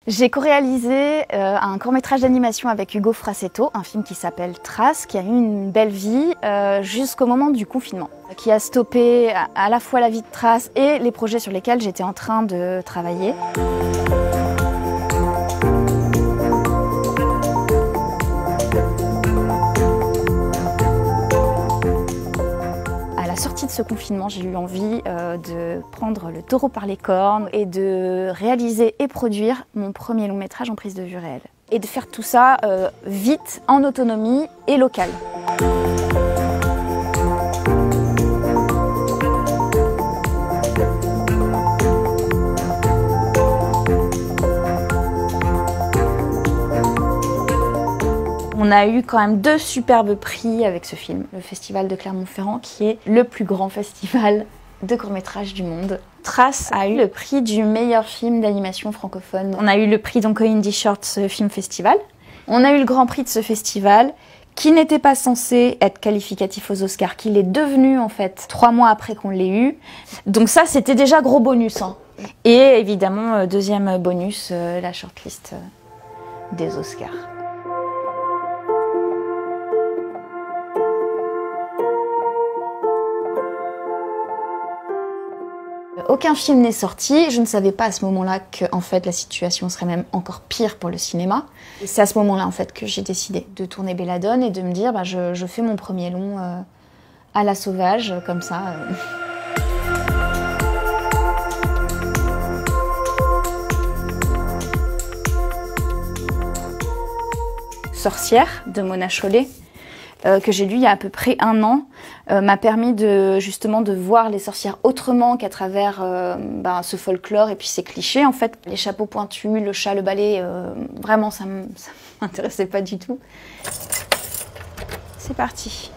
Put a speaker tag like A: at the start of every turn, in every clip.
A: J'ai co-réalisé un court-métrage d'animation avec Hugo Frassetto, un film qui s'appelle Trace, qui a eu une belle vie jusqu'au moment du confinement, qui a stoppé à la fois la vie de Trace et les projets sur lesquels j'étais en train de travailler. À la sortie de ce confinement, j'ai eu envie de prendre le taureau par les cornes et de réaliser et produire mon premier long métrage en prise de vue réelle. Et de faire tout ça vite, en autonomie et local. On a eu quand même 2 superbes prix avec ce film. Le Festival de Clermont-Ferrand, qui est le plus grand festival de court-métrage du monde. Trace a eu le prix du meilleur film d'animation francophone. On a eu le prix donc au Indie Shorts Film Festival. On a eu le grand prix de ce festival, qui n'était pas censé être qualificatif aux Oscars, qu'il est devenu en fait 3 mois après qu'on l'ait eu. Donc ça, c'était déjà gros bonus. Hein. Et évidemment, deuxième bonus, la shortlist des Oscars. Aucun film n'est sorti, je ne savais pas à ce moment-là que en fait, la situation serait même encore pire pour le cinéma. Et c'est à ce moment-là en fait, que j'ai décidé de tourner Belladone et de me dire je fais mon premier long à la sauvage, comme ça. Sorcière de Mona Chollet, que j'ai lu il y a à peu près 1 an, m'a permis justement de voir les sorcières autrement qu'à travers ce folklore et puis ces clichés en fait. Les chapeaux pointus, le chat, le balai, vraiment ça m'intéressait pas du tout. C'est parti.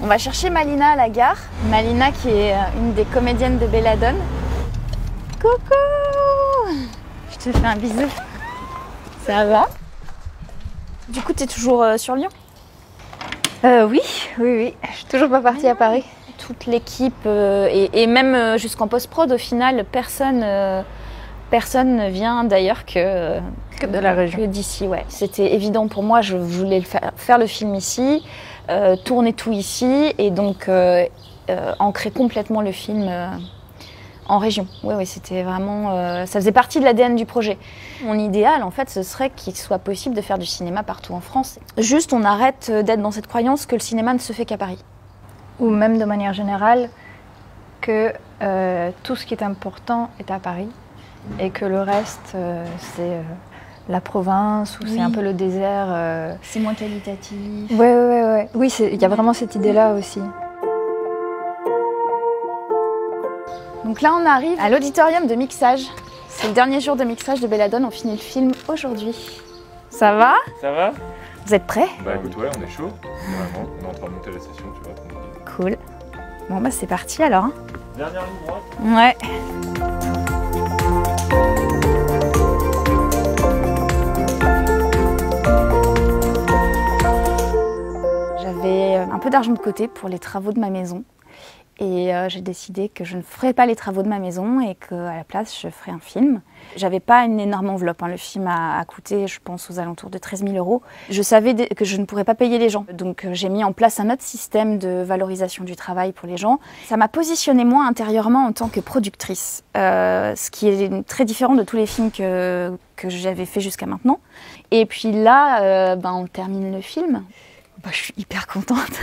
A: On va chercher Malina à la gare. Malina qui est une des comédiennes de Belladone. Coucou! Je te fais un bisou. Ça va? Du coup, t'es toujours sur Lyon?
B: Oui. Je suis toujours pas partie à Paris.
A: Toute l'équipe et même jusqu'en post-prod, au final, personne ne vient d'ailleurs que
B: de la région.
A: Que d'ici, ouais. C'était évident pour moi, je voulais faire le film ici, tourner tout ici et donc ancrer complètement le film en région. Oui, c'était vraiment... ça faisait partie de l'ADN du projet. Mon idéal, en fait, ce serait qu'il soit possible de faire du cinéma partout en France. Juste, on arrête d'être dans cette croyance que le cinéma ne se fait qu'à Paris.
B: Ou même de manière générale, que tout ce qui est important est à Paris et que le reste, c'est la province ou c'est un peu le désert.
A: C'est moins qualitatif.
B: Ouais. Oui, il y a vraiment cette idée-là aussi.
A: Donc là, on arrive à l'auditorium de mixage. C'est le dernier jour de mixage de Belladone. On finit le film aujourd'hui. Ça va?
C: Ça va?
A: Vous êtes prêts?
C: Bah écoute, ouais, on est chaud. Vraiment, on est en train de monter la session, tu vois.
A: Cool. Bon bah c'est parti alors. Hein.
C: Dernière ligne droite.
A: Ouais. J'avais un peu d'argent de côté pour les travaux de ma maison. Et j'ai décidé que je ne ferais pas les travaux de ma maison et qu'à la place, je ferais un film. J'avais pas une énorme enveloppe. Hein. Le film a coûté, je pense, aux alentours de 13 000 €. Je savais que je ne pourrais pas payer les gens. Donc j'ai mis en place un autre système de valorisation du travail pour les gens. Ça m'a positionnée moi intérieurement en tant que productrice, ce qui est très différent de tous les films que j'avais fait jusqu'à maintenant. Et puis là, on termine le film. Je suis hyper contente.